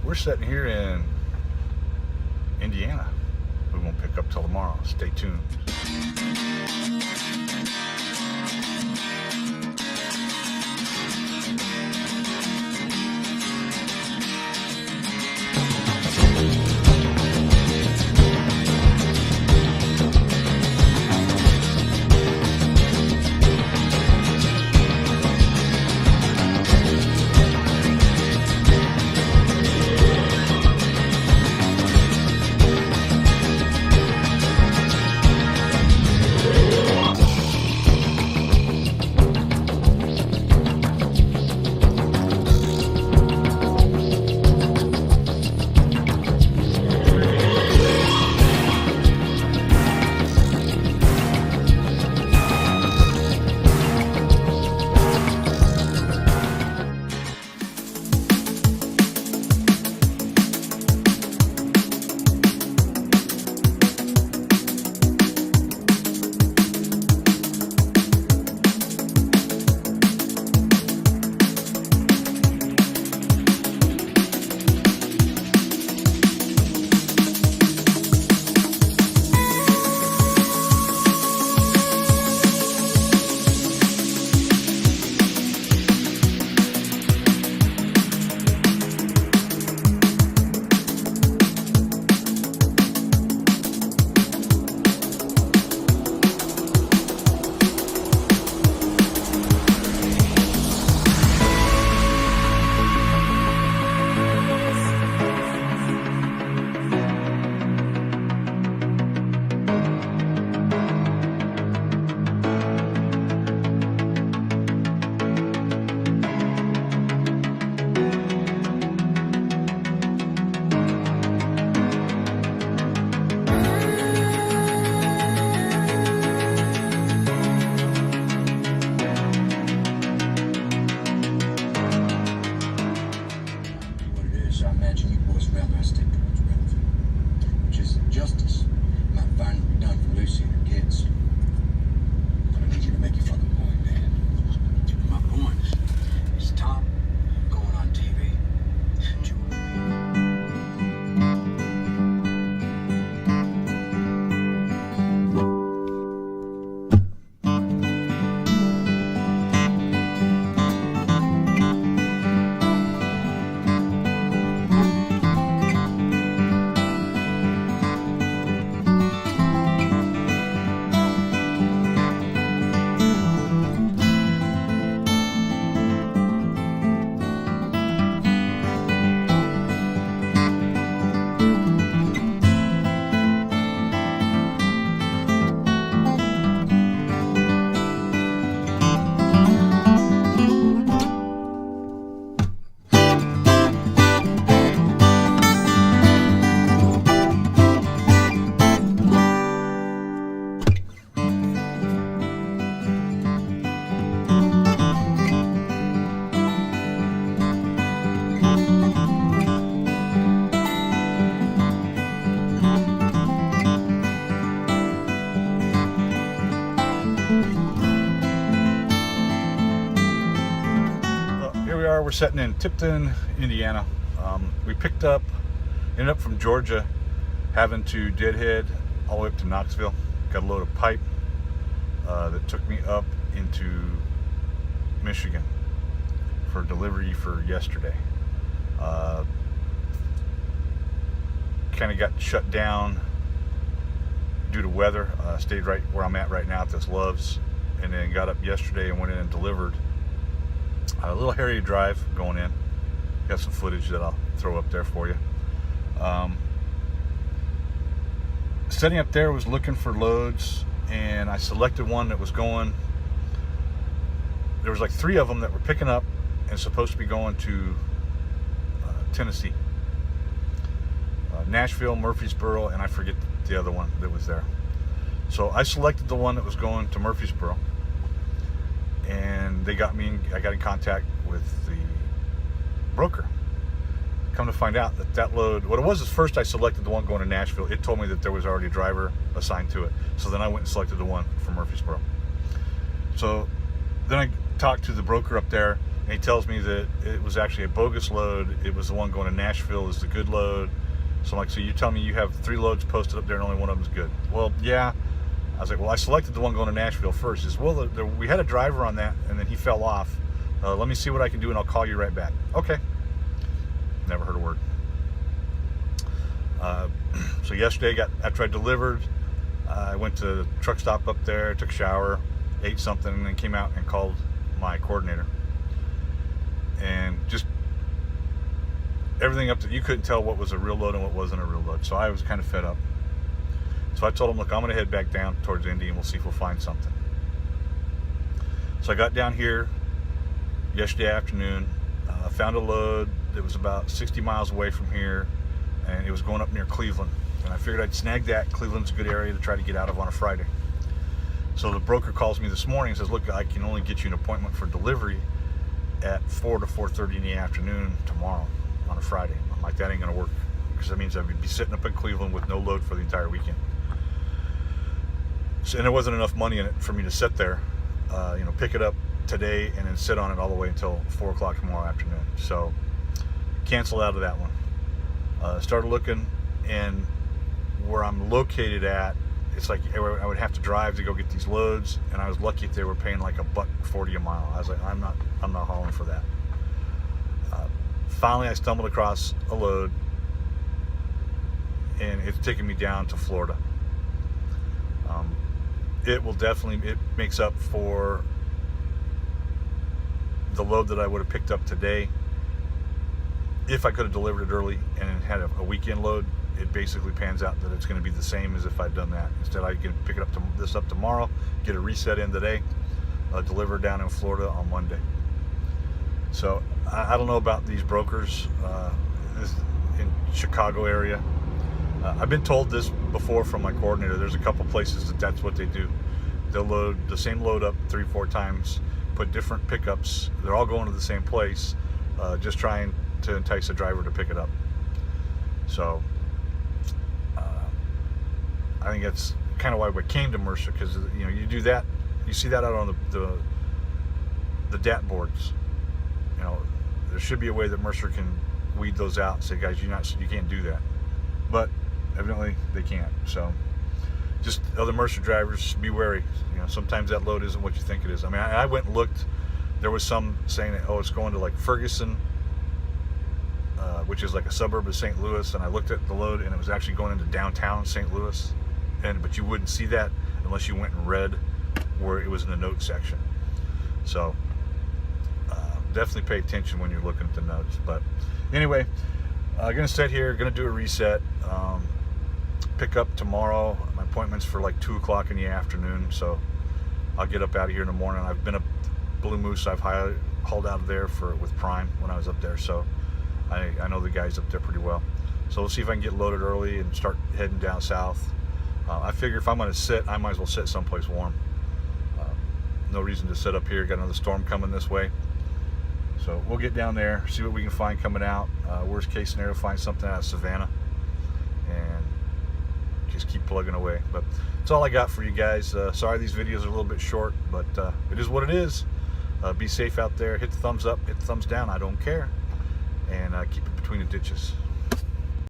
we're sitting here in Indiana. We won't pick up till tomorrow. Stay tuned. We're sitting in Tipton, Indiana. We ended up from Georgia, having to deadhead all the way up to Knoxville. Got a load of pipe that took me up into Michigan for delivery for yesterday. Kind of got shut down due to weather. Stayed right where I'm at right now at this Love's, and then got up yesterday and went in and delivered. A little hairy drive going in. Got some footage that I'll throw up there for you. Setting up there, was looking for loads, and I selected one that was going. There was like 3 of them that were picking up and supposed to be going to Tennessee, Nashville, Murfreesboro, and I forget the other one that was there. So I selected the one that was going to Murfreesboro, and I got in contact with the broker. Come to find out that load, what it was is, first I selected the one going to Nashville. It told me that there was already a driver assigned to it. So then I went and selected the one from Murfreesboro. So then I talked to the broker up there. And he tells me that it was actually a bogus load. It was the one going to Nashville is the good load. So I'm like, so you tell me you have 3 loads posted up there and only one of them is good? Well, yeah. I was like, well, I selected the one going to Nashville first. He says, well, we had a driver on that and then he fell off. Let me see what I can do and I'll call you right back. Okay. Never heard a word. So yesterday, after I delivered, I went to the truck stop up there, took a shower, ate something, and then came out and called my coordinator. And just everything up to, you couldn't tell what was a real load and what wasn't a real load. So I was kind of fed up. So I told him, look, I'm going to head back down towards Indy and we'll see if we'll find something. So I got down here yesterday afternoon, found a load that was about 60 miles away from here, and it was going up near Cleveland. And I figured I'd snag that. Cleveland's a good area to try to get out of on a Friday. So the broker calls me this morning and says, look, I can only get you an appointment for delivery at 4 to 4:30 in the afternoon tomorrow on a Friday. I'm like, that ain't going to work, because that means I'd be sitting up in Cleveland with no load for the entire weekend. So, and there wasn't enough money in it for me to sit there, pick it up today and then sit on it all the way until 4 o'clock tomorrow afternoon. So canceled out of that one. Started looking, and where I'm located at, it's like I would have to drive to go get these loads, and I was lucky if they were paying like $1.40 a mile. I was like, I'm not hauling for that. Finally, I stumbled across a load, and it's taking me down to Florida. It makes up for the load that I would have picked up today. If I could have delivered it early and had a weekend load, it basically pans out that it's going to be the same as if I'd done that. Instead, I can pick it up tomorrow, get a reset in today, deliver down in Florida on Monday. So I don't know about these brokers in Chicago area. I've been told this before from my coordinator. There's a couple places that's what they do. They'll load the same load up 3-4 times, put different pickups. They're all going to the same place, just trying to entice a driver to pick it up. So I think that's kind of why we came to Mercer, because you do that, you see that out on the DAT boards. There should be a way that Mercer can weed those out and say, guys, you can't do that. But evidently they can't. So just other Mercer drivers, be wary. Sometimes that load isn't what you think it is. I mean, I went and looked. There was some saying that, it's going to like Ferguson, which is like a suburb of St. Louis, and I looked at the load and it was actually going into downtown St. Louis, but you wouldn't see that unless you went and read where it was in the notes section. So definitely pay attention when you're looking at the notes. But anyway, I'm gonna sit here, gonna do a reset, pick up tomorrow. My appointment's for like 2 o'clock in the afternoon, so I'll get up out of here in the morning. I've been up Blue Moose. I've hauled out of there with Prime when I was up there, so I know the guys up there pretty well. So we'll see if I can get loaded early and start heading down south. I figure if I'm going to sit, I might as well sit someplace warm. No reason to sit up here. Got another storm coming this way. So we'll get down there, see what we can find coming out. Worst case scenario, find something out of Savannah and just keep plugging away. But that's all I got for you guys. Sorry these videos are a little bit short, but it is what it is. Be safe out there. Hit the thumbs up, hit the thumbs down. I don't care. And keep it between the ditches.